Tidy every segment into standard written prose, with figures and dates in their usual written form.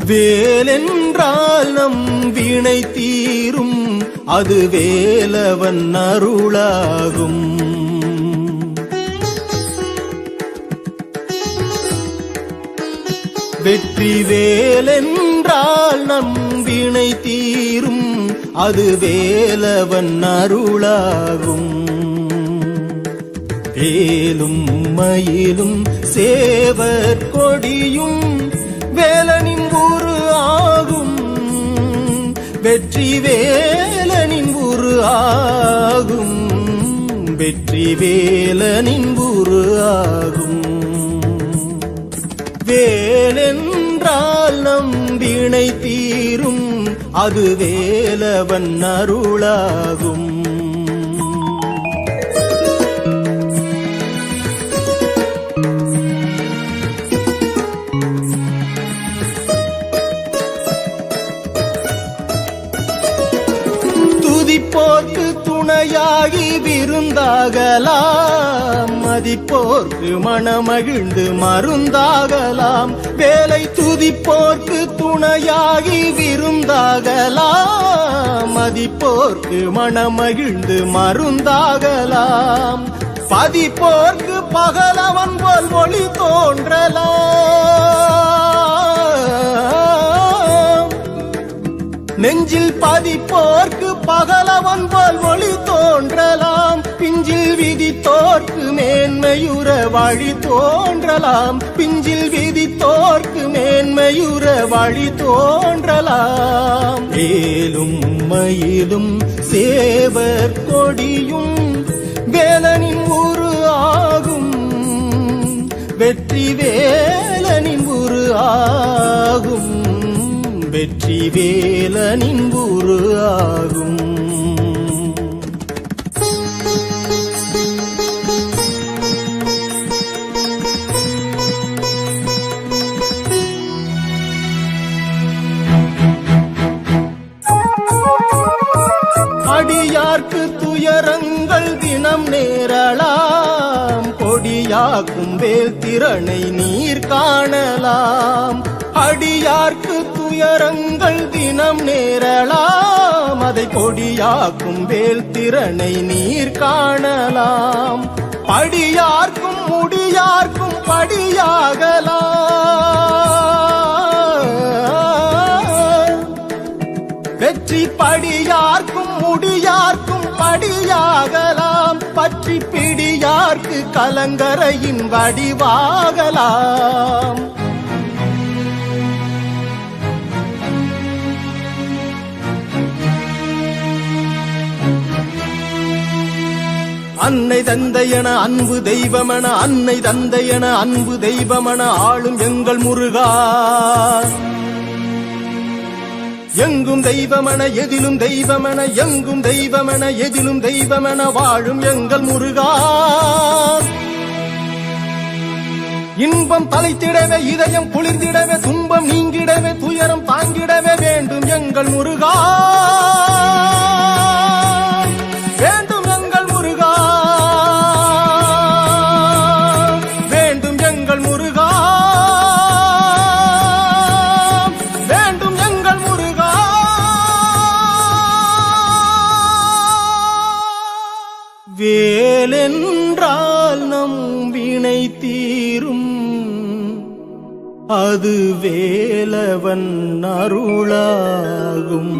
வேலென்றால் நம் வினை தீரும், அது வேலவன் அருளாகும். வெற்றி வேலென்றால் நம் வினை தீரும், அது வேலவன் அருளாகும். வேலும் மயிலும் சேவர் கொடியும் வேலனின் உரு ஆகும். வெற்றி வேலனின் உரு ஆகும். வெற்றி வேலனின் உரு ஆகும். வேலென்றால் நம் வினை தீரும், அது வேலவன் அருளாகும். துதிப்போர்க்கு துணையாகி விருந்தாகலாம், மதிப்போர்க்கு மனமகிழ்ந்து மருந்தாகலாம். வேலை துதிப்போர்க்கு துணையாகி விருந்தாகலாம், மதிப்போர்க்கு மனமகிழ்ந்து மருந்தாகலாம். பதிப்போர்க்கு பகலவன் போல் ஒளி தோன்றலாம். நெஞ்சில் பதிப்போர்க்கு பகலவன் போல் ஒளி தோன்றலாம். பிஞ்சில் விதித்தோர்க்கு மேன்மையுற வழி தோன்றலாம். பிஞ்சில் விதித்தோர்க்கு மேன்மையுற வழி தோன்றலாம். வேலும் மயிலும் சேவர் கொடியும் வேலனின் உரு ஆகும். வெற்றி வேலனின் உரு ஆகும். வெற்றி வேலனின் உரு ஆகும். அடியார்க்கு துயரங்கள் தினம் நேரலாம், கொடியாக்கும் வேல் திறனை நீர் காணலாம். அடியார்க்கு துயரங்கள் தினம் நேரலாம், அதை கொடியாக்கும் வேல் திறனை நீர் காணலாம். படியார்க்கும் முடியார்க்கும் படியாகலாம். வெற்றி படியார்க்கும் முடியார்க்கும் படியாகலாம். பற்றி பிடியார்க்கு கலங்கரையின் வடிவாகலாம். அன்னை தந்தையன அன்பு தெய்வமென, அன்னை தந்தையன அன்பு தெய்வமென ஆளும் எங்கள் முருகா. எங்கும் தெய்வமென எதிலும் தெய்வமென, எங்கும் தெய்வமென எதிலும் தெய்வமென வாழும் எங்கள் முருகா. இன்பம் தலைத்திடவே இதயம் குளிர்ந்திடவே, துன்பம் நீங்கிடவே துயரம் தாங்கிடவே வேண்டும் எங்கள் முருகா. வேண்டும் எங்கள் முருகா. வேண்டும் எங்கள் முருகா. வேண்டும் எங்கள் முருகா. வேலென்றால் நம் வினை தீரும், அது வேலவன் அருளாகும்.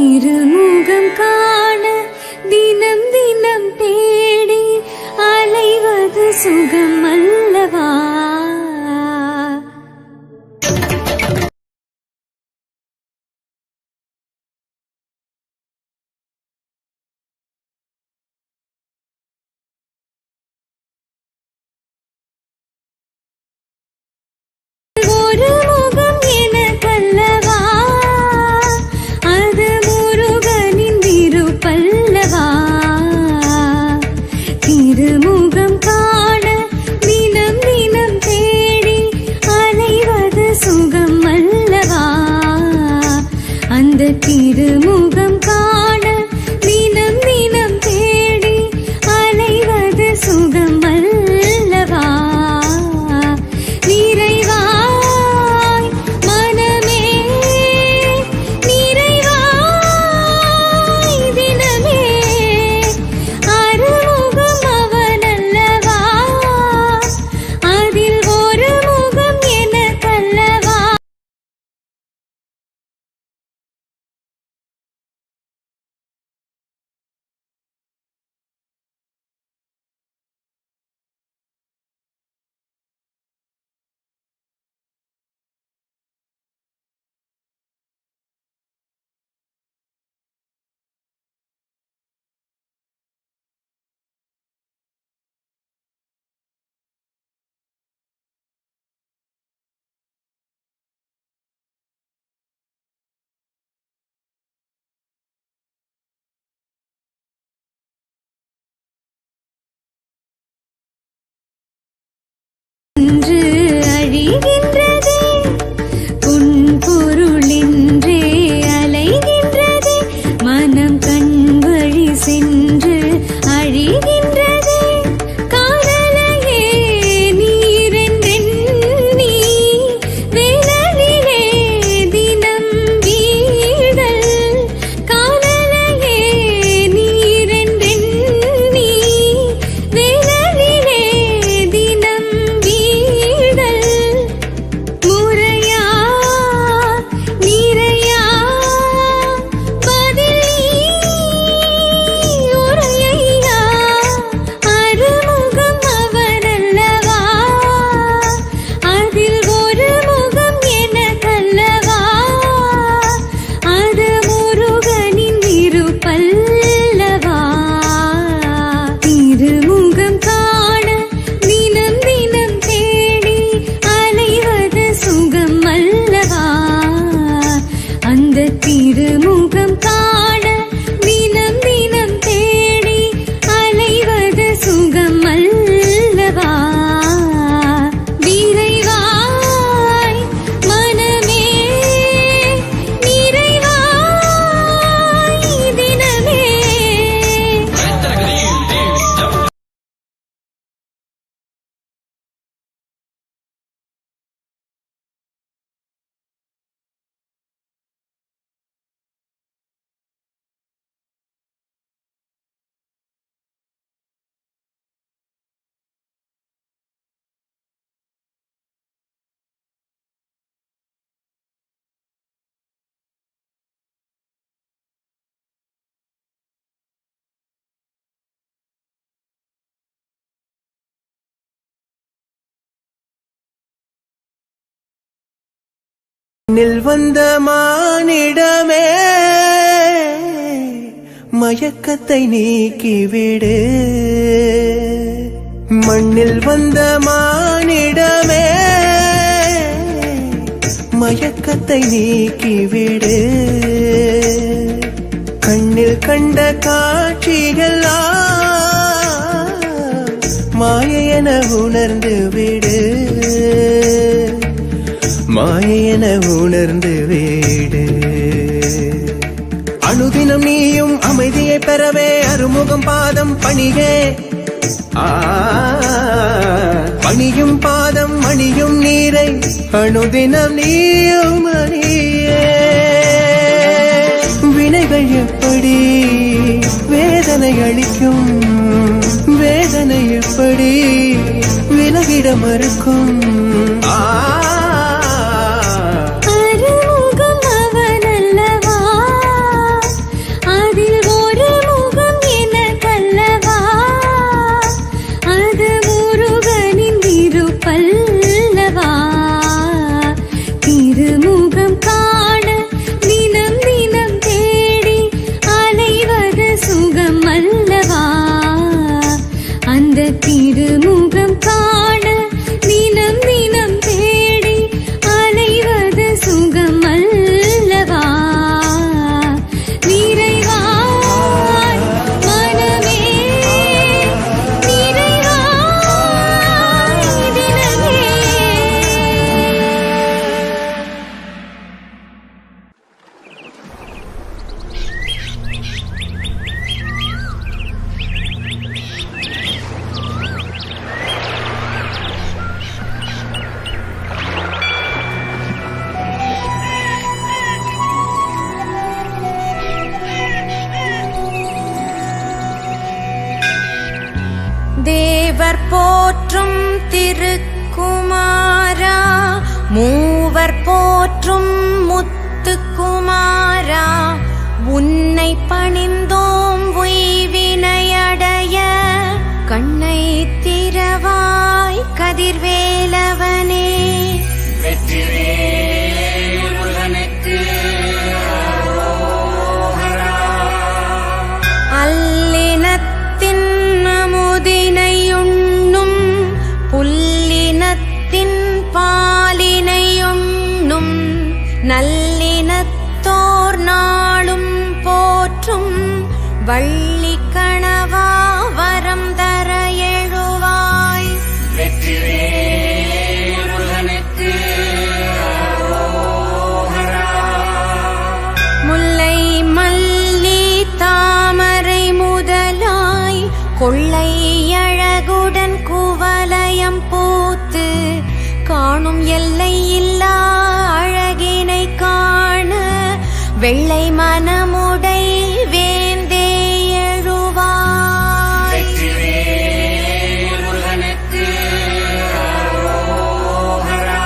திருமுகம் காண தினம் தினம் தேடி அலைவது சுகம் அல்லவா? ஒரு முகம் எனக்கல்லவா, அது முருகனின் திருப்பல்லவா. திருமுகம் காண தினம் தினம் தேடி அலைவது சுகம் அல்லவா? அந்த திருமுகம் காண தினம் தினம் தேடி அலைவது சுகம் அல்லவா? நிறைவாய் மனமே, நிறைவாய் தினமே, அறுமுகம் அவனல்லவா, அதில் ஒரு முகம் எனக்கல்லவா. இன்று அழிகின்றதே உன் பொருளின்றே அலைகின்றதே, மனம் கண் வழி சென்று அழிகின்றதே. காதலையே நீரென்றெண்ணி வேதனிலே தினம் வீழ்தல், காதலையே நீரென்றெண்ணி வேதனிலே தினம் வீழ்தல். முறையா நீரையா பதில் நீ உரையா, அறுமுகம் அவனல்லவா, அதில் ஒரு முகம் எனக்கல்லவா, அது முருகனின் திருப்பல்லவா. திருமுகம் காண தினம் தினம் தேடி அலைவது சுகம் அல்லவா? அந்த திருமுகம் காண தினம் தினம் தேடி அலைவது சுகம் அல்லவா? விரைவாய் மனமே, நிறைவாய் தினமே. மண்ணில் வந்த மானிடமே, மயக்கத்தை நீக்கிவிடு. மண்ணில் வந்த மானிடமே, மயக்கத்தை நீக்கிவிடு. கண்ணில் கண்ட காட்சிகள் மாயென உணர்ந்து விடு, மாயென உணர்ந்து வீடு. அனுதினம் நீயும் அமைதியை பெறவே அருமுகம் பாதம் பணியே. பணியும் பாதம் மணியும் நீரை அனுதினம் நீயும் அணியே. வினைகள் எப்படி வேதனை அளிக்கும், வேதனை எப்படி விலகிட மறுக்கும். அறுமுகம் அவனல்லவா, தேவர் போற்றும் திருக்குமாரா, மூவர் போற்றும் முத்துக்குமாரா, உன்னை பணிந்தோம் உய்வினையடைய, கண்ணை திறவாய் கதிர்வேலவனே. வெற்றிவேல் முருகனுக்கு அரோகரா. அல்லினத்தின் அமுதினையுண்ணும், புல்லினத்தின் பாலினையுண்ணும், நல்லினத்தோர் நாளும் போற்றும் வள்ளி கணவா வரம் தர எழுவாய். வெற்றிவேல் முருகனுக்கு அரோகரா. முல்லை மல்லி தாமரை முதலாய் கொள்ளை அழகுடன் குவலயம் பூத்து, காணும் எல்லை இல்லா அழகினை காண, வெள்ளை மனமுடை வேந்தே எழுவாய். வெற்றிவேல் முருகனுக்கு அரோகரா.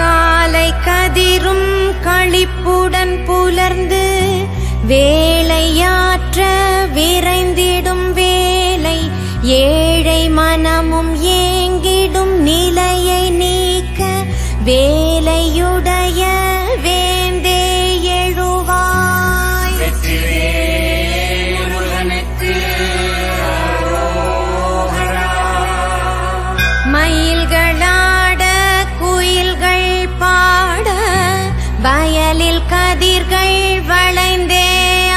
காலை கதிரும் களிப்புடன் புலர்ந்து, வேலையாற்ற விரைந்திடும் வேலை, ஏழை மனமும் ஏங்கிடும் நிலையை நீக்க, வேலையுடைய வேந்தே எழுவாய். வெற்றிவேல் முருகனுக்கு அரோகரா. மயில்களாட குயில்கள் பாட, வயலில் கதிர்கள் வளைந்தே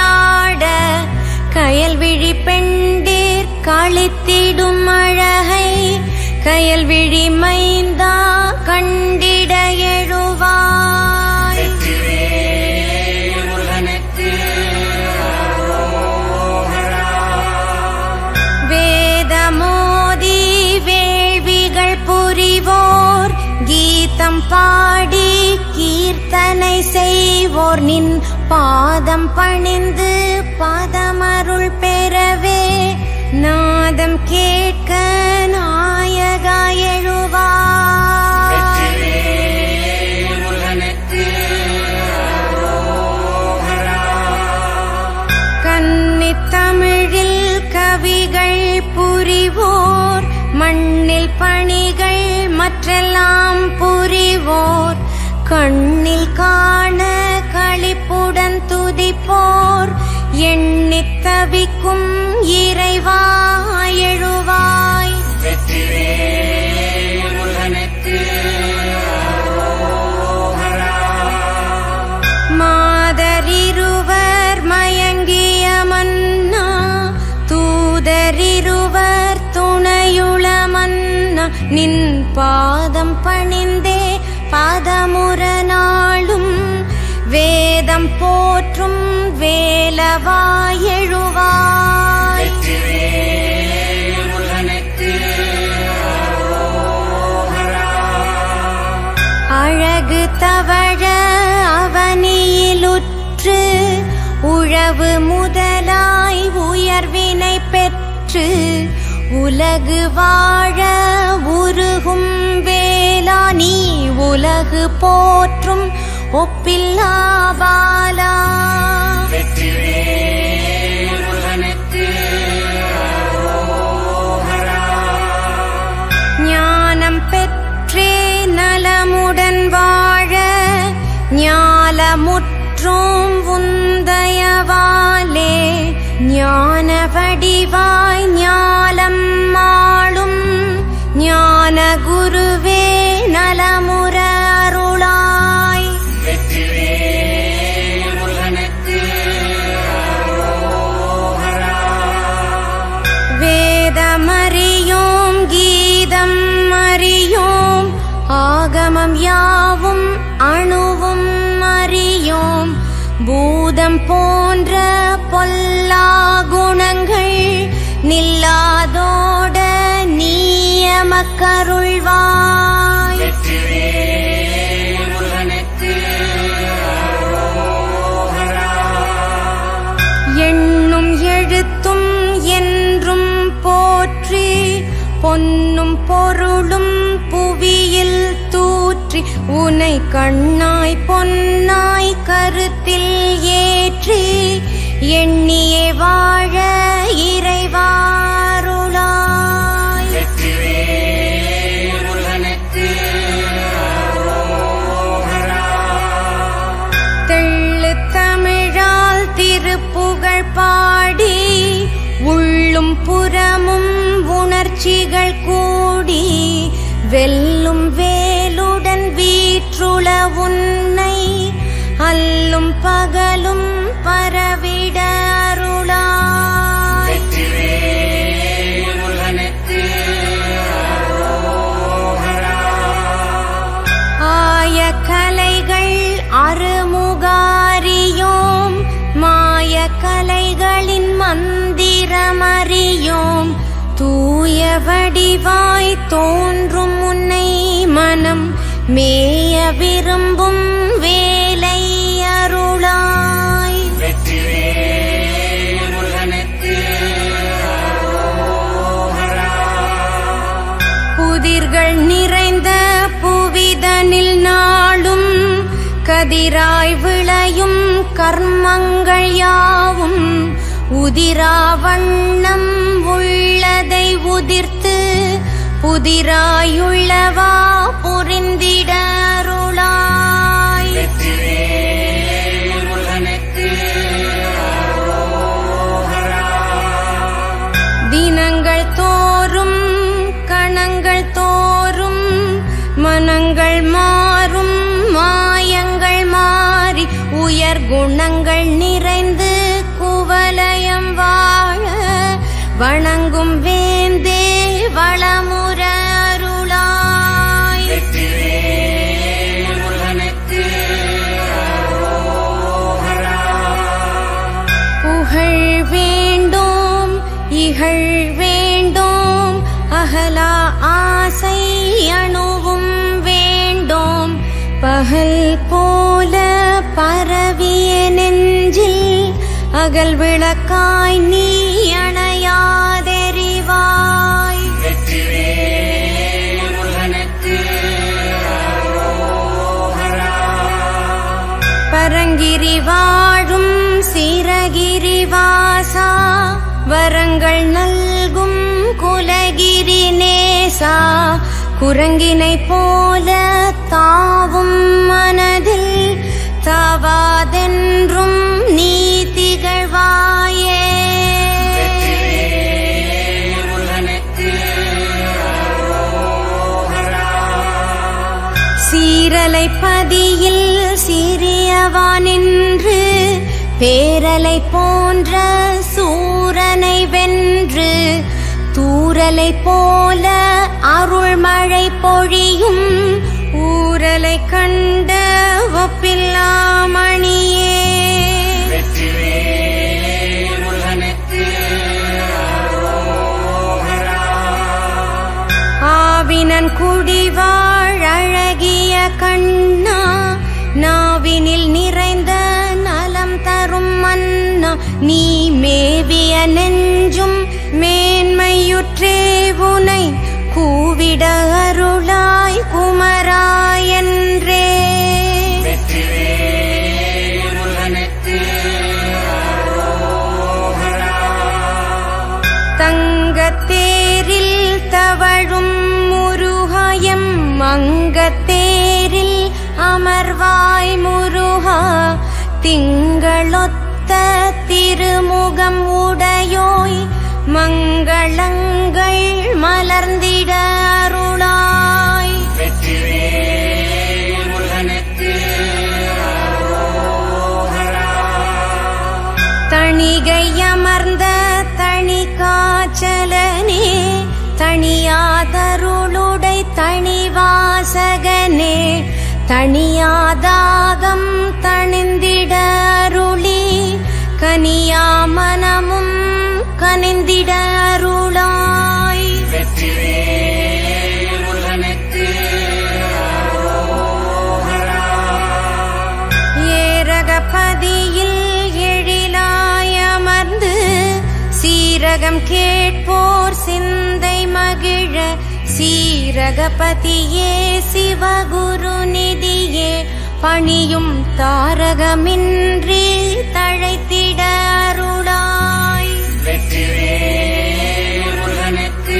ஆட, கயல்விழி பெண்டீர் களித்திடும் அழகை, கயல்விழி மைந்தா கண்டிட எழுவாய். வெற்றிவேல் முருகனுக்கு அரோகரா. வேதமோதி வேள்விகள் புரிவோர், கீதம் பாடி கீர்த்தனை செய்வோர், நின் பாதம் பணிந்து பாதமருள் பெறவே, நாதம் கேட்க நாயகா எழுவாய். வெற்றிவேல் முருகனுக்கு அரோகரா. கன்னித்தமிழில் கவிகள் புரிவோர், மண்ணில் பணிகள் மற்றெல்லாம் புரிவோர், கண்ணில் காண களிப்புடன் துதிப்போர், எண்ணித் தவிக்கும் இறைவா எழுவாய். வெற்றிவேல் முருகனுக்கு அரோகரா. மாதரிருவர் மயங்கிய மன்னா, தூதரிருவர் துணையுள மன்னா, நின் பாதம் பணிந்தே பாதமுற நாளும், வேதம் போற்றும் வேலவா எழுவாய். வெற்றிவேல் முருகனுக்கு அரோகரா. அழகு தவழ அவனியிலுற்று, உழவு முதலாய் உயர்வினை பெற்று, உலகு வாழ உருகும் வேளா, நீ உலகு போற்றும் ஒப்பில்லா பாலா. வெற்றிவேல் முருகனுக்கு அரோகரா. ஞானம் பெற்றே நலமுடன் வாழ, ஞாலமுற்றும் உந்தயவாலே, ஞான வடிவாய் ஞாலம் ஆளும், ஞான குருவே நலமுற அருளாய். வெற்றிவேல் முருகனுக்கு அரோகரா. வேதமறியோம் கீதம் அறியோம், ஆகமம் யாவும் அணுவும் அறியோம், பூதம் போன்ற பொல்லா குணங்கள் நில்லாதோட நீயமக்கருள்வாய். வெற்றிவேல் முருகனுக்கு அரோகரா. எண்ணும் எழுத்தும் என்றும் போற்ற, பொன்னும் பொருளும் புவியில் தூற்றி உனை கண்ணாய் பொன்னாய் கருத்தில் ஏற்றி எண்ணியே வாழ இறைவாருளாய். வெற்றிவேல் முருகனுக்கு அரோகரா. தெள்ளு தமிழால் திருப்புகழ் பாடி உள்ளும் புறமும் உணர்ச்சிகள் கூடி வெல்லும் வேலுடன் வீற்றுள உன்னை அல்லும் பகலும் பரவிட அருளாய். வெற்றிவேல் முருகனுக்கு அரோகரா. ஆய கலைகள் அருமுகாரியோம் மாய கலைகளின் மந்திரமறியோம் தூய வடிவாய் தோன்றும் உன்னை மனம் மேய விரும்பும் வேலை அருளாய். வெற்றிவேல் முருகனுக்கு அரோகரா. புதிர்கள் நிறைந்த புவிதனில் நாளும் கதிராய் விளையும் கர்மங்கள் யாவும் உதிரா வண்ணம் உள்ளதை உதிர்த்து புதிராயுள்ளவா புரிந்திட அருளாய். வெற்றிவேல் முருகனுக்கு அரோகரா. தினங்கள் தோறும் கணங்கள் தோறும் மனங்கள் மாறும் மாயங்கள் மாறி உயர் குணங்கள் நிறைந்து குவலயம் வாழ வணங்கும் வேந்தே வளமுற அருளாய். வெற்றிவேல் முருகனுக்கு அரோகரா. புகழ் வேண்டோம் இகழ் வேண்டோம் அகலா ஆசை அணுவும் வேண்டோம் பகல் போல பரவிய நெஞ்சில் அகல் விளக்காய் நீ அணையாதெரிவாய். வெற்றிவேல் முருகனுக்கு அரோகரா. பரங்கிரி வாழும் சிரகிரி வாசா வரங்கள் நல்கும் குலகிரி நேசா குரங்கினை போல தாவும் மனதில் தாவாதென்றும் நீ திகழ்வாயே. வெற்றிவேல் முருகனுக்கு அரோகரா. சீரலை பதியில் சிறியவா நின்று பேரலை போன்ற சூரனை வென்று தூரலை போல அருள்மழை பொழியும் ஊரலை கண்ட ஒப்பில்லாமணியே. வெற்றிவேல் முருகனுக்கு அரோகரா. ஆவினன் குடிவாழ் அழகிய கண்ணா நாவினில் நிறைந்த நலம் தரும் மன்னா நீ மேவிய நெஞ்சும் மேன்மையுற்றே உனை கூவிட அருளாய் குமராயன்றே. வெற்றிவேல் முருகனுக்கு அரோகரா. தங்கத்தேரில் தவழும் முருகாயம் மங்கத்தேரில் அமர்வாய் முருகா திங்களொத்த திருமுகம் உடையோய் மங்களங்கள் மலர்ந்திட அருளாய். வெற்றிவேல் முருகனுக்கு அரோகரா. தணிகை அமர்ந்த தனி காச்சலனே தனியாதருளுடை தனிவாசகனே தனியாதாகம் தணிந்திட அருளி கனியா மனமும் கனிந்திட அருளாய். வெற்றிவேல் முருகனுக்கு அரோகரா. ஏரகபதியில் எழிலாய் அமர்ந்து சீரகம் கேட்போர் சிந்தை மகிழ சீரகபதியே சிவகுரு நிதியே பணியும் தாரகமின்றி தழைத்திட அருளாய். வெற்றிவேல் முருகனுக்கு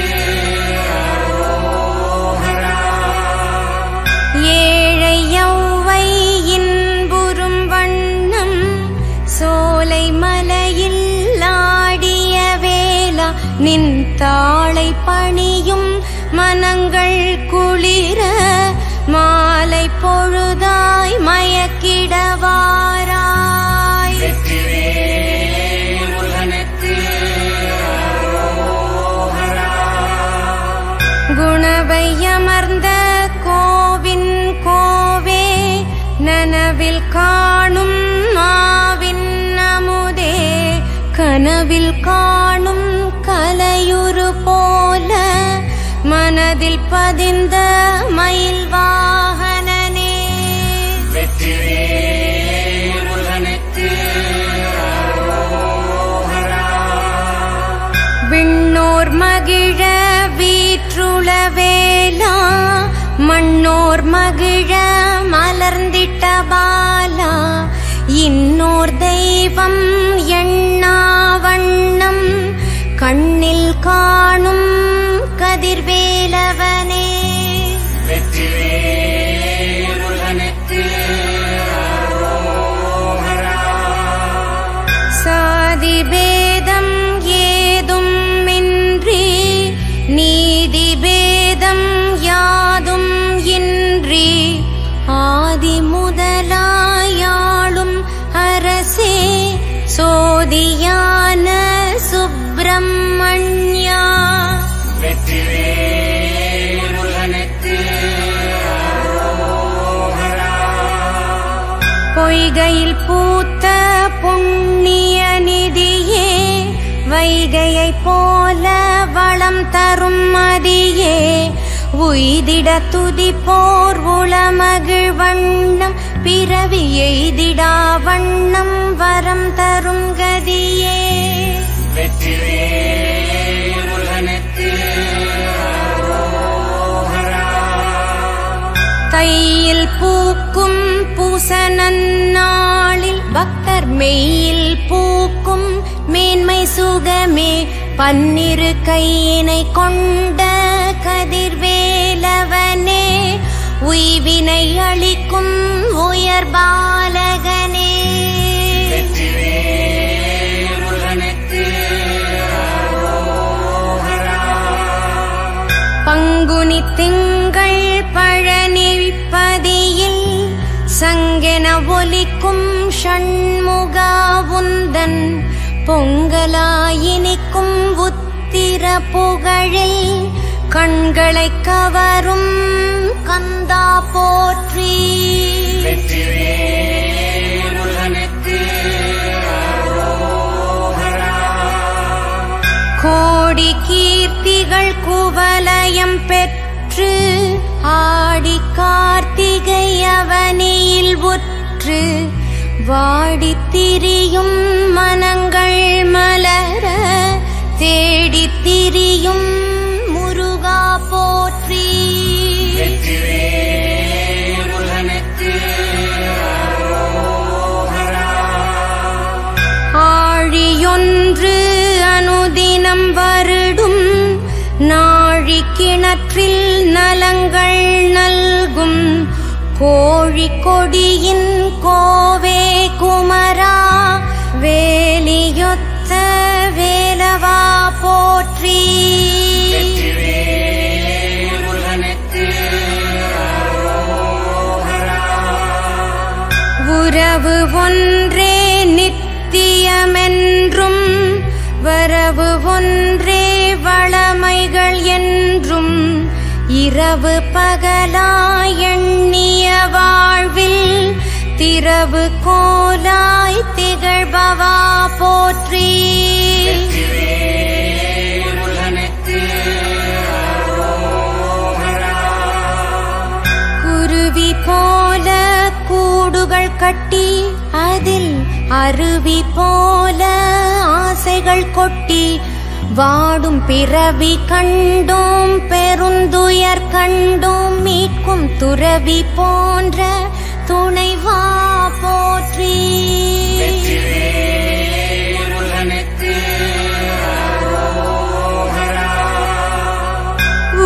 அரோகரா. ஏழை யௌவை இன்புறும் வண்ணம் சோலை மலையில் ஆடிய வேளா நின் தாளை பணியும் மனங்கள் குளிர மாலை பொழுதாய் மயக்கிடவாராய். வெற்றிவேல் முருகனுக்கு அரோகரா. குணவை அமர்ந்த கோவின் கோவே நனவில் காணும் மாவின் அமுதே கனவில் காணும் கலையுரு போல மனதில் பதிந்த மயில் வாகனனே. வெற்றிவேல் முருகனுக்கு அரோகரா. விண்ணோர் மகிழ வீற்றுள வேளா மண்ணோர் மகிழ மலர்ந்திட்ட பாலா இன்னோர் தெய்வம் எண்ணா வண்ணம் கண்ணில் காணும் கதிர்வேலவனே. வெற்றிவேல் முருகனுக்கு அரோகரா. சாதி பேதம் ஏதும் இன்றி நீதி பேதம் யாதும் இன்றி ஆதி முதலாயாளும் அரசே சோதியான சுப்பிரமணியா. வெற்றிவேல் முருகனுக்கு அரோகரா. பொய்கையில் பூத்த புண்ணிய நிதியே வைகையைப் போல வளம் தரும் மதியே உய்திட துதிப்போர் உளமகிழ் வண்ணம் பிறவி எய்திடா வண்ணம் வரம் தரும் கதியே. வெற்றிவேல் முருகனுக்கு அரோகரா. தையில் பூக்கும் பூசனன்னாளில் பக்தர் மெய்யில் பூக்கும் மேன்மை சுகமே பன்னிரு கையினை கொண்ட கதிர்வேலவனே உய்வினை அளிக்கும் உயர் பாலகனே. வெற்றிவேல் முருகனுக்கு அரோகரா. பங்குனி திங்கள் பழனிப்பதியில் சங்கென ஒலிக்கும் ஷண்முகா உந்தன் பொங்கலாயினிக்கும் உத்திர புகழில் கண்களை கவரும் கந்தா போற்றி. வெற்றிவேல் முருகனுக்கு அரோகரா. கோடி கீர்த்திகள் குவலயம் பெற்று ஆடி கார்த்திகை அவனியில் உற்று வாடித் திரியும் மனங்கள் மலர தேடித் திரியும் முருகா போற்றி. வெற்றிவேல் முருகனுக்கு அரோகரா. ஆழியொன்று அனுதினம் வருடும் நாழி கிணற்றில் நலங்கள் நல்கும் கோழி கொடியின் கோவே குமரா வேலியொத்த வேலவா போற்றி. வெற்றிவேல் முருகனுக்கு அரோகரா. உறவு ஒன்றே நித்தியமென்றும் வரவு ஒன்றே வளமைகள் என்றும் இரவு பகலாய் எண்ணிய வாழ்வில் திரவு கோலாய் திகழ்பவா போற்றி. வெற்றிவேல் முருகனுக்கு அரோகரா. குருவி போல கூடுகள் கட்டி அதில் அருவி போல ஆசைகள் கொட்டி வாடும் பிறவி கண்டோம் பெருந்துயர் கண்டோம் மீட்கும் துறவி போன்ற துணைவா போற்றி.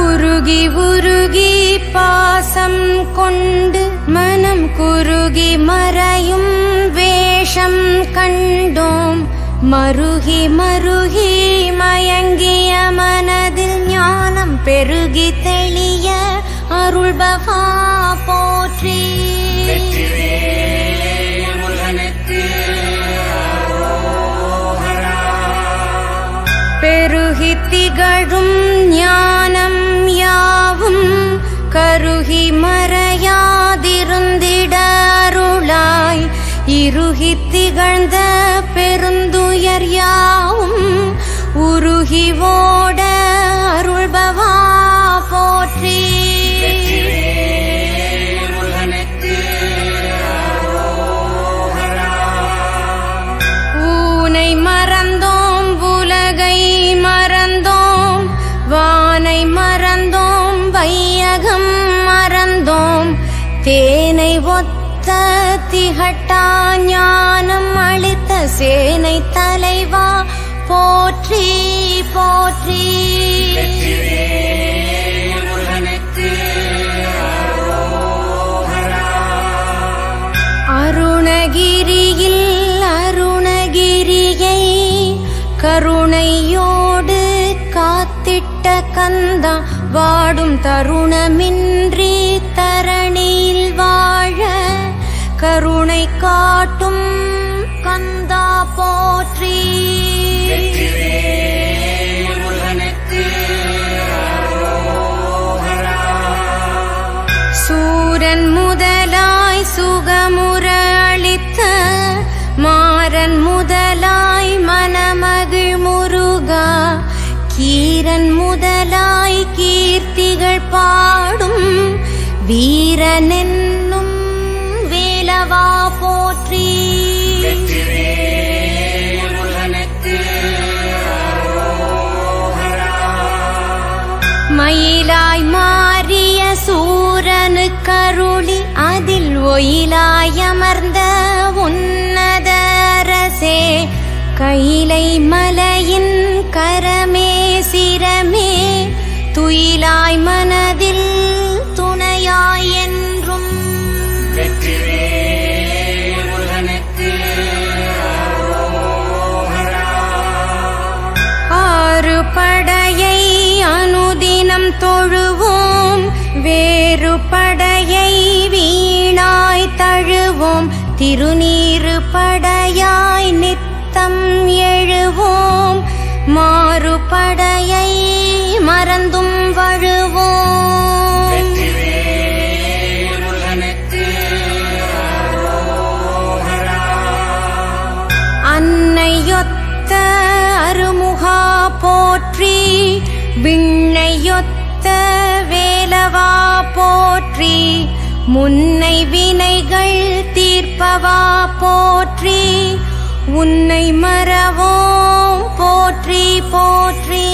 உருகி உருகி பாசம் கொண்டு மனம் குருகி மறையும் வேஷம் கண்டோம் மருகி மருகி மயங்கிய மனதில் ஞானம் பெருகி தெளிய அருள்பவா போற்றி. பெருகி திகழும் ஞானம் யாவும் கருகி மறையாதிருந்திட அருளாய் இருகி திகழ்ந்த பெருந்துயர் யாவும் உருகி ஓட அருள்பவா போற்றி. ஊனை மறந்தோம் உலகை மறந்தோம் வானை மறந்தோம் வையகம் மறந்தோம் தேனை ஒத்த திகட்டா ஞானம் அளித்த சேனை தலைவா போற்றி போற்றி. அருணகிரியில் அருணகிரியை கருணையோடு காத்திட்ட கந்தா வாடும் தருணமின்றி தரணியில் வாழ கருணை காட்டும் கந்தா போற்றி. சூரன் முதலாய் சுகமுற அளித்த மாறன் முதலாய் மனமகிழ் முருகா கீரன் முதலாய் கீர்த்திகள் பாடும் வீரனென்னும் வேலவா போற்றி. மயிலாய் மாறிய சூரனு கருளி அதில் ஒயிலாய் அமர்ந்த உன்னதரசே கைலை மலையின் கரமே சிரமே துயிலாய் மனதில் துணையாய் என்றும். ஆறு படையை அனுதினம் தொழுவோம் வேறு படையை வீணாய் தழுவோம் திருநீறு படையாய் நித்தம் எழுவோம் மாறுபடையை மறந்தும் வழுவோம். அன்னையொத்த அருமுகா போற்றி விண்ணையொத்த வேலவா போற்றி முன்னை வினைகள் தீர்ப்பவா போற்றி உன்னை மறவோம் போற்றி போற்றி.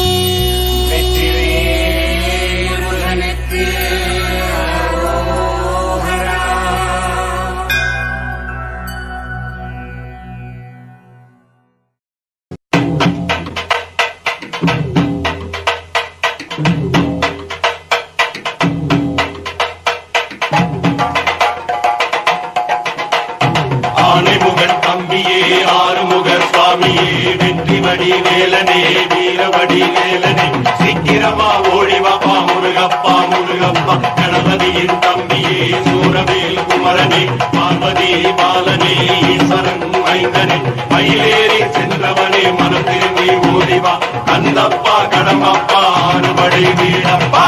ஆனைமுகன் தம்பியே ஆறுமுகர் சுவாமியே வெற்றிவடி வேலனே வீரவடி வேலனே சீக்கிரமா ஓடிவாப்பா முருகப்பா முருகப்பா கணபதியின் தம்பியே சூரவேல் குமரனே பார்வதி பாலனே ஈஸ்வரன் மைந்தனே மயிலேறி சென்றவனே மனம் திரும்பி ஓடிவா கந்தப்பா கடம்பப்பா ஆறுபடை வீடப்பா.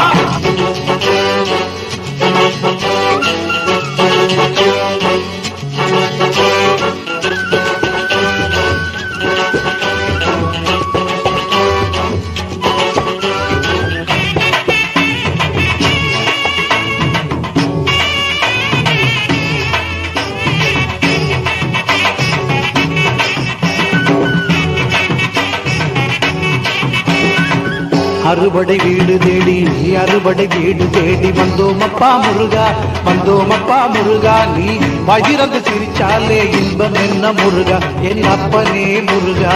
அறுபடை வீடு தேடி அறுபடை வீடு தேடி வந்தோமப்பா முருகா வந்தோமப்பா முருகா நீ பகிரந்து சிரிச்சாலே இன்பம் என்ன முருகா என் அப்பனே முருகா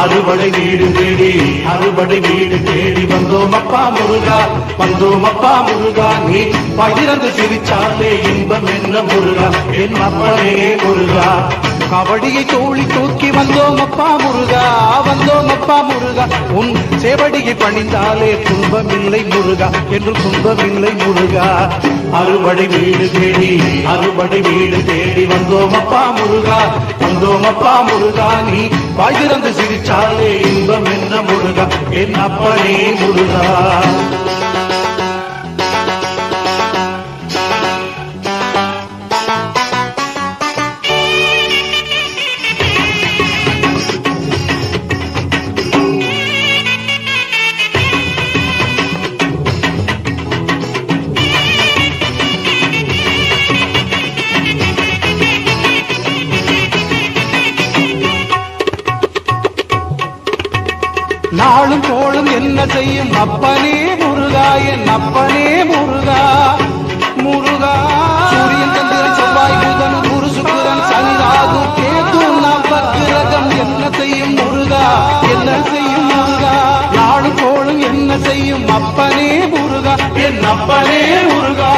அறுபடை வீடு தேடி அறுபடை வீடு தேடி வந்தோமப்பா முருகா வந்தோமப்பா முருகா நீ பகிரந்து சிரிச்சாலே இன்பம் என்ன முருகா என் அப்பனே முருகா கபடியை தோழி தூக்கி வந்தோமப்பா முருகா வந்தோமப்பா முருகா உன் சேவடியை பணிந்தாலே துன்பமில்லை முருகா என்று துன்பமில்லை முருகா அறுபடை வீடு தேடி அறுபடை வீடு தேடி வந்தோமப்பா முருகா வந்தோமப்பா முருகா நீ பகிரந்து சிரிச்சாலே இன்பம் என்ன முருகா என் அப்பனே முருகா நாளும் கோளும் என்ன செய்யும் அப்பனே முருகா என் அப்பனே முருகா முருகா சூரியன் சந்திரன் செவ்வாய் புதன் குரு சுக்கிரன் சனி ராகு கேது நவக்கிரகம் என்ன செய்யும் முருகா என்ன செய்யும் முருகா நாளும் கோளும் என்ன செய்யும் அப்பனே முருகா என் அப்பனே முருகா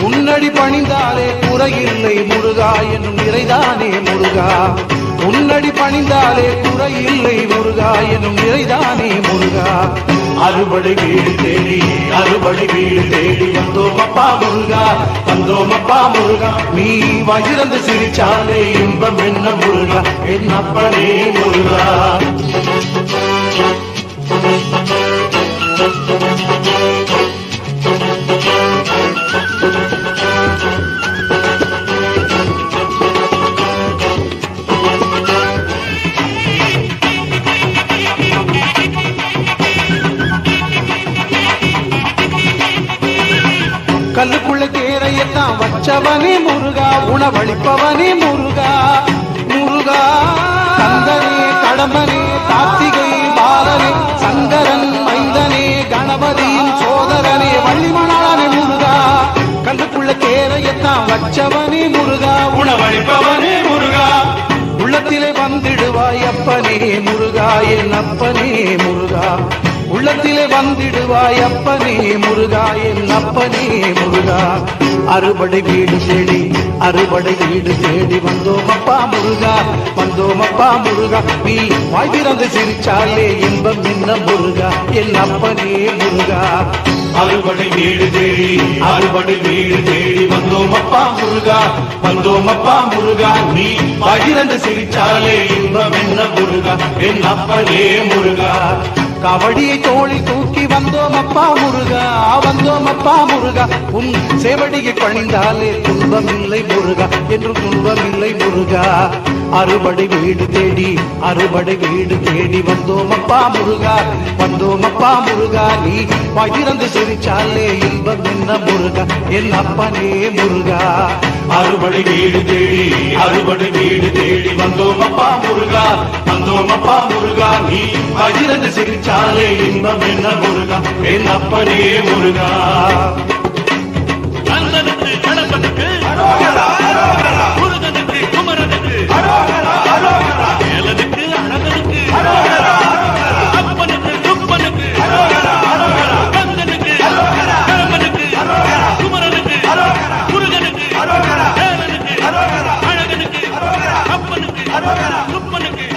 உன்னடி பணிந்தாலே குறையில்லை முருகா என்னும் நிறைதானே முருகா உன்னடி பணிந்தாலே குறையில்லை முருகா என்னும் நிறைதானே முருகா அறுபடை வீடு தேடி அறுபடை வீடு தேடி வந்தோமப்பா முருகா வந்தோமப்பா முருகா நீ வகிரந்து சிரிச்சாலே இன்பம் என்ன முருகா என் அப்பனே முருகா கல்லுக்குள்ள தேரையெல்லாம் வச்சவனே முருகா உணவளிப்பவனே முருகா முருகா கந்தனே கடம்பனே கார்த்திகை பாலனே சங்கரன் மைந்தனே கணபதியின் சோதரனே வள்ளிமணாளனே முருகா கல்லுக்குள்ள தேரையெல்லாம் வச்சவனே முருகா உணவளிப்பவனே முருகா உள்ளத்திலே வந்திடுவாய் அப்பனே முருகா என் அப்பனே முருகா உள்ளத்திலே வந்திடுவாய் அப்பனே முருகா என் அப்பனே முருகா அறுபடை வீடு தேடி அறுபடை வீடு தேடி வந்தோமப்பா முருகா வந்தோமப்பா முருகா நீ வாய்திறந்து சிரிச்சாலே இன்பம் என்ன முருகா என் அப்பனே முருகா அறுபடை வீடு தேடி அறுபடை வீடு தேடி வந்தோமப்பா முருகா வந்தோமப்பா முருகா நீ வாய்திறந்து சிரிச்சாலே இன்பம் என்ன முருகா என் அப்பனே முருகா கபடியை தோழி தூக்கி வந்தோமப்பா முருகா வந்தோமப்பா முருகா உன் சேவடியை பணிந்தாலே துன்பமில்லை முருகா என்று துன்பமில்லை முருகா அறுபடை வீடு தேடி அறுபடை வீடு தேடி வந்தோமப்பா முருகா வந்தோமப்பா முருகா நீ பகிரந்து சிரிச்சாலே இன்பம் என்ன முருகா என் அப்பனே முருகா அறுபடை வீடு தேடி அறுபடை வீடு தேடி வந்தோமப்பா முருகா வந்தோமப்பா முருகா நீ பகிரந்து சிரிச்சாலே இன்பம் என்ன முருகா என் அப்பனே முருகா கந்தனுக்கு கடம்பனுக்கு முருகனுக்கு குமரனுக்கு ஏலனுக்கு அழகனுக்கு அப்பனுக்கு துப்பனுக்கு கந்தனுக்கு கடம்பனுக்கு குமரனுக்கு முருகனுக்கு ஏலனுக்கு அழகனுக்கு அப்பனுக்கு துப்பனுக்கு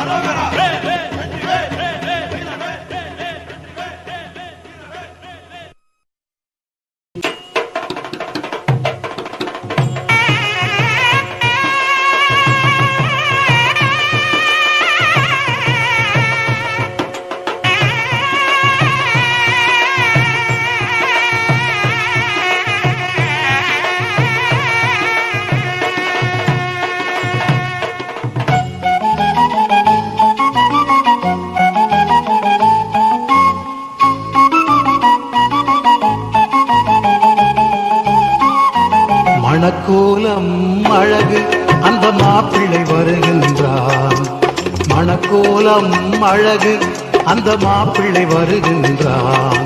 மணக்கோலம் அழகு அந்த மாப்பிள்ளை வருகின்றான் மணக்கோலம் அழகு அந்த மாப்பிள்ளை வருகின்றான்.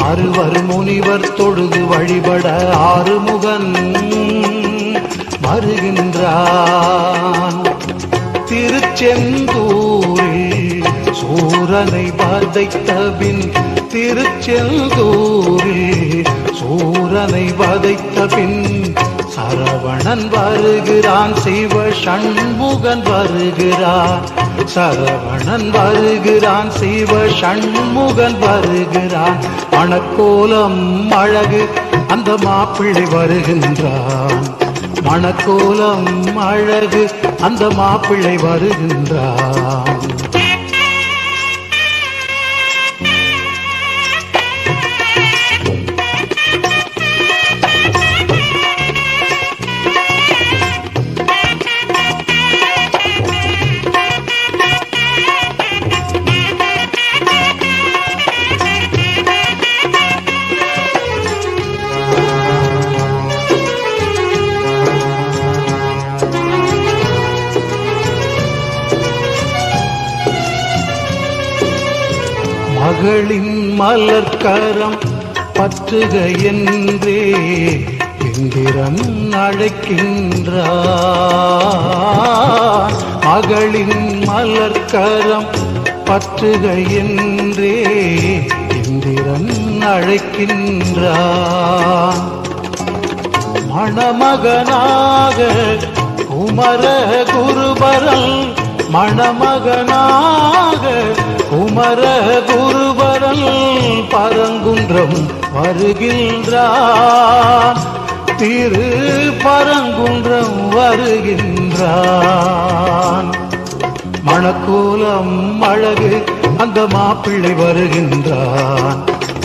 அறுவர் முனிவர் தொழுது வழிபட ஆறுமுகன் வருகின்றான். திருச்செந்தூரில் சூரனை வதைத்த பின், திருச்செந்தூரில் சூரனை வதைத்த பின் சரவணன் வருகிறான், சிவ சண்முகன் வருகிறான். சரவணன் வருகிறான், சிவ சண்முகன் வருகிறான். மணக்கோலம் அழகு அந்த மாப்பிள்ளை வருகின்றான். மணக்கோலம் அழகு அந்த மாப்பிள்ளை வருகின்றான். மகளின் மலர்கரம் பற்றுக என்றே இந்திரன் அழைக்கின்றான். மகளின் மலர்கரம் பற்றுக என்றே இந்திரன் அழைக்கின்றான். மணமகனாக குமர குருபரல், மணமகனாக குமர குருபரல் பரங்குன்றம் வருகின்றான். திரு பரங்குன்றம் வருகின்றான். மணக்கோலம் அழகு அந்த மாப்பிள்ளை வருகின்றான்.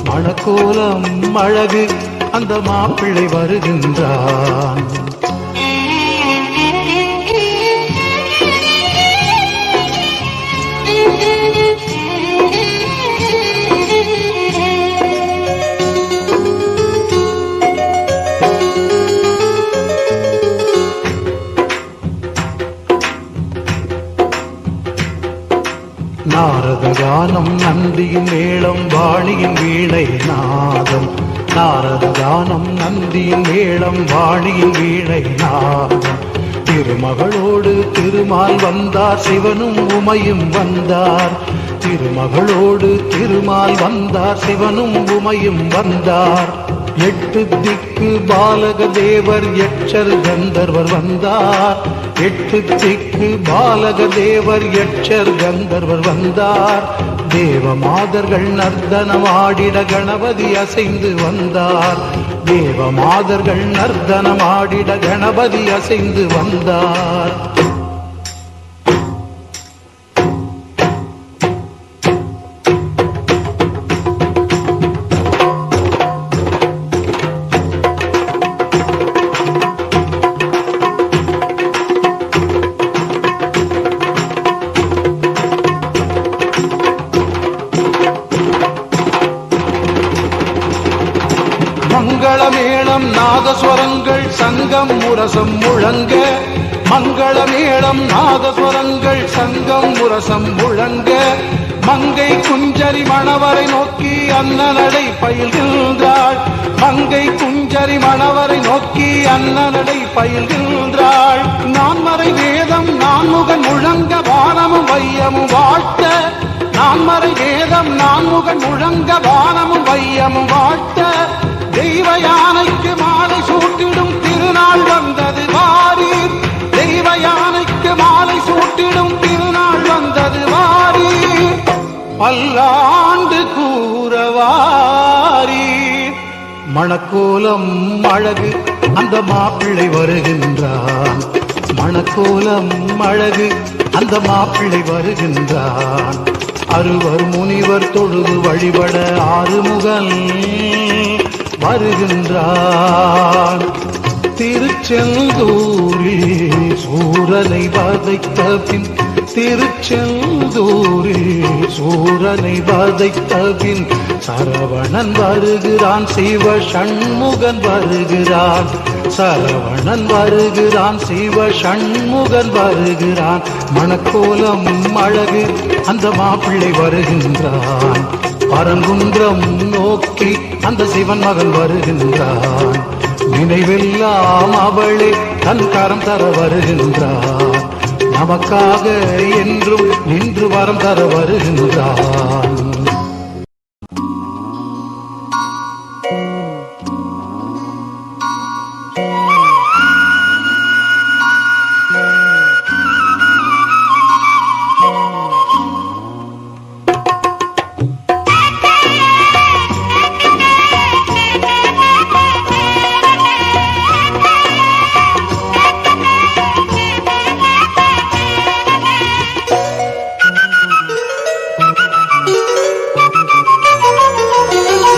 மணக்கோலம் அழகு அந்த மாப்பிள்ளை வருகின்றான். நாரத கானம் நந்தியின் மேளம் வாணியின் வீணை நாதம். நாரத கானம் நந்தியின் மேளம் வாணியின் வீணை நாதம். திருமகளோடு திருமால் வந்தார், சிவனும் உமையும் வந்தார். திருமகளோடு திருமால் வந்தார், சிவனும் உமையும் வந்தார். எட்டு திக்கு பாலக தேவர் யட்சர் கந்தர்வர் வந்தார். எட்டு திக்கு பாலக தேவர் யட்சர் கந்தர்வர் வந்தார். தேவ மாதர்கள் நர்த்தனமாடிட கணபதி அசைந்து வந்தார். தேவ மாதர்கள் நர்த்தனமாடிட கணபதி அசைந்து வந்தார். மங்களமேளம் நாதஸ்வரங்கள் சங்கம் முரசம் முழங்க. மங்களமேளம் நாதஸ்வரங்கள் சங்கம் முரசம் முழங்க. மங்கை குஞ்சரி மணவரை நோக்கி அன்னநடை பயில்கின்றாள். மங்கை குஞ்சரி மணவரை நோக்கி அன்னநடை பயில்கின்றாள். நான்மறை வேதம் நான்முகன் முழங்க வானமும் வையமும் வாழ்த்த. நான்மறை வேதம் நான்முகன் முழங்க வானமும் வையமும் வாழ்த்த. தெய்வ யானைக்கு மாலை சூட்டிடும் திருநாள் வந்தது வாரீர். தெய்வ யானைக்கு மாலை சூட்டிடும் திருநாள் வந்தது வாரீர். பல்லாண்டு கூறவாரீர். மணக்கோலம் அழகு அந்த மாப்பிள்ளை வருகின்றான். மணக்கோலம் அழகு அந்த மாப்பிள்ளை வருகின்றான். அறுவர் முனிவர் தொழுது வழிபட ஆறுமுகன் வருகின்றான். திருச்செந்தூரில் சூரனை வதைத்த பின் திருச்செந்தூரில் சூரனை வதைத்தபின் சரவணன் வருகிறான், சிவ சண்முகன் வருகிறான். சரவணன் வருகிறான், சிவ சண்முகன் வருகிறான். மணக்கோலம் அழகு அந்த மாப்பிள்ளை வருகின்றான். பரங்குன்றம் நோக்கி அந்த சிவன் மகன் வருகின்றான். நினைவெல்லாம் அவளே தன் கரம் தர வருகின்றான். நமக்காக என்றும் நின்று வரம் தர வருகின்றான்.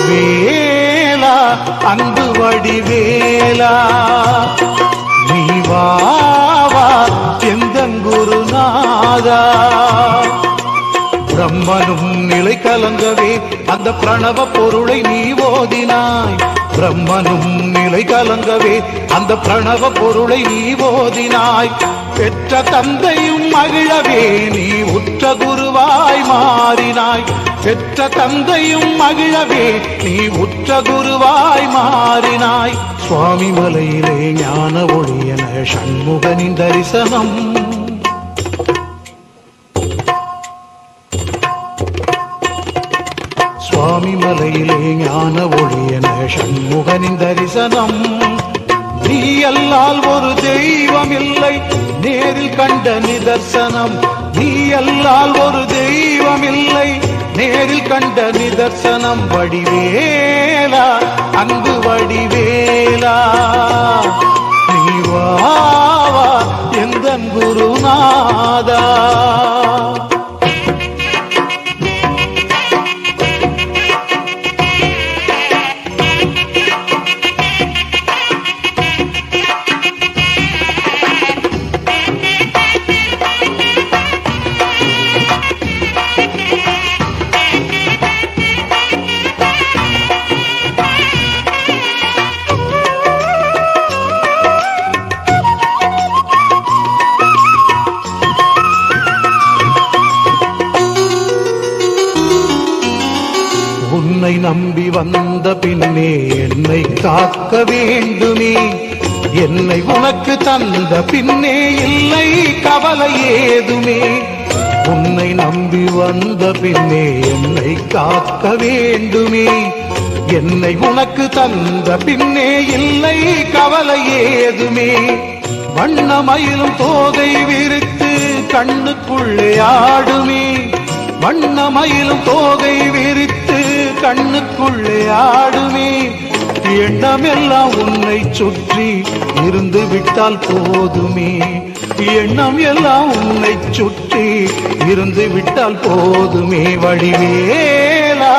வேலா அன்பு வடிவேலா நீ வா எந்தன் குருநாதா. பிரம்மனும் நிலை கலங்கவே அந்த பிரணவ பொருளை நீ ஓதினாய். பிரம்மனும் நிலை கலங்கவே அந்த பிரணவ பொருளை நீ ஓதினாய். பெற்ற தந்தையும் மகிழவே நீ உற்ற குருவாய் மாறினாய். பெற்ற தந்தையும் மகிழவே நீ உற்ற குருவாய் மாறினாய். சுவாமி மலையிலே ஞான ஒளியன சண்முகனின் தரிசனம். சுவாமி மலையிலே ஞான ஒளியன சண்முகனின் தரிசனம். நீ அல்லால் ஒரு தெய்வம் இல்லை நேரில் கண்ட நிதர்சனம். நீ அல்லால் ஒரு தெய்வம் இல்லை நேரில் கண்ட நிதர்சனம். வடிவேலா அன்பு வடிவேலா நீ வா எந்தன் குருநாதா. உன்னை நம்பி வந்த பின்னே என்னை காக்க வேண்டுமே. என்னை உனக்கு தந்த பின்னே இல்லை கவலை ஏதுமே. உன்னை நம்பி வந்த பின்னே என்னை காக்க வேண்டுமே. என்னை உனக்கு தந்த பின்னே இல்லை கவலை ஏதுமே. வண்ணமயிலும் தோகை விரித்து கண்ணுக்குள்ளே ஆடுமே. வண்ணமயிலும் தோகை விரித்து கண்ணுக்குள்ளே ஆடுமே. எண்ணமெல்லாம் உன்னை சுற்றி இருந்து விட்டால் போதுமே. எண்ணம் எல்லாம் உன்னை சுற்றி இருந்து விட்டால் போதுமே. வடிவேலா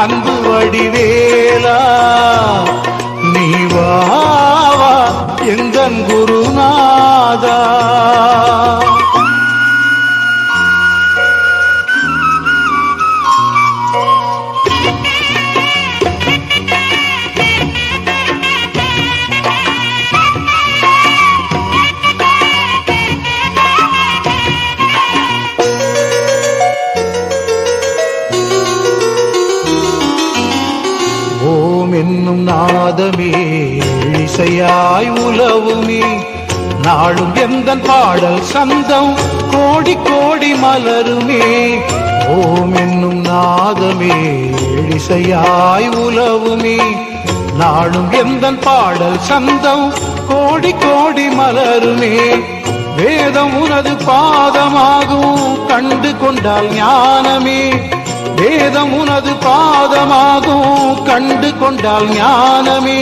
அன்பு வடிவேலா நீ வா எந்தன் குருநாதா. ஓம் என்னும் நாதமே இசையாய் உலவுமே. நாளும் எந்தன் பாடல் சந்தம் கோடி கோடி மலருமே. ஓம் என்னும் நாதமே இசையாய் உலவுமே. நாளும் எந்தன் பாடல் சந்தம் கோடி கோடி மலருமே. வேதம் உனது பாதமாகும் கண்டு கொண்டால் ஞானமே. வேதம் உனது பாதமாகும் கண்டு கொண்டால் ஞானமே.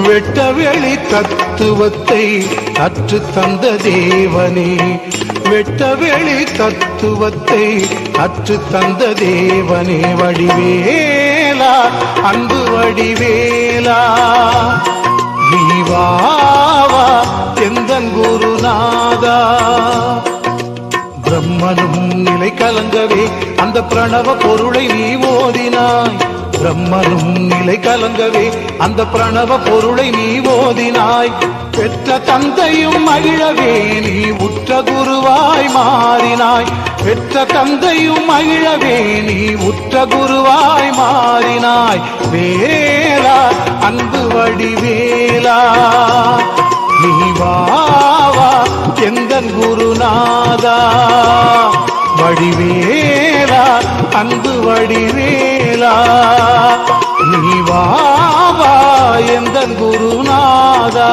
வெட்ட வெளி தத்துவத்தை கற்று தந்த தேவனே. வெட்ட வெளி தத்துவத்தை கற்று தந்த தேவனே. வடிவேலா அன்பு வடிவேலா நீ வா எந்தன் குருநாதா. பிரம்மனும் நிலை கலங்கவே அந்த பிரணவ பொருளை நீ ஓதினாய். பிரம்மனும் நிலை கலங்கவே அந்த பிரணவ பொருளை நீ ஓதினாய். பெற்ற தந்தையும் மகிழவே நீ உற்ற குருவாய் மாறினாய். பெற்ற தந்தையும் மகிழவே நீ உற்ற குருவாய் மாறினாய். வேலா அன்பு வடிவேலா நீ வாவா எந்தன் குருநாதா. வடிவேலா அன்பு வடிவேலா நீ வாவா எந்தன் குருநாதா.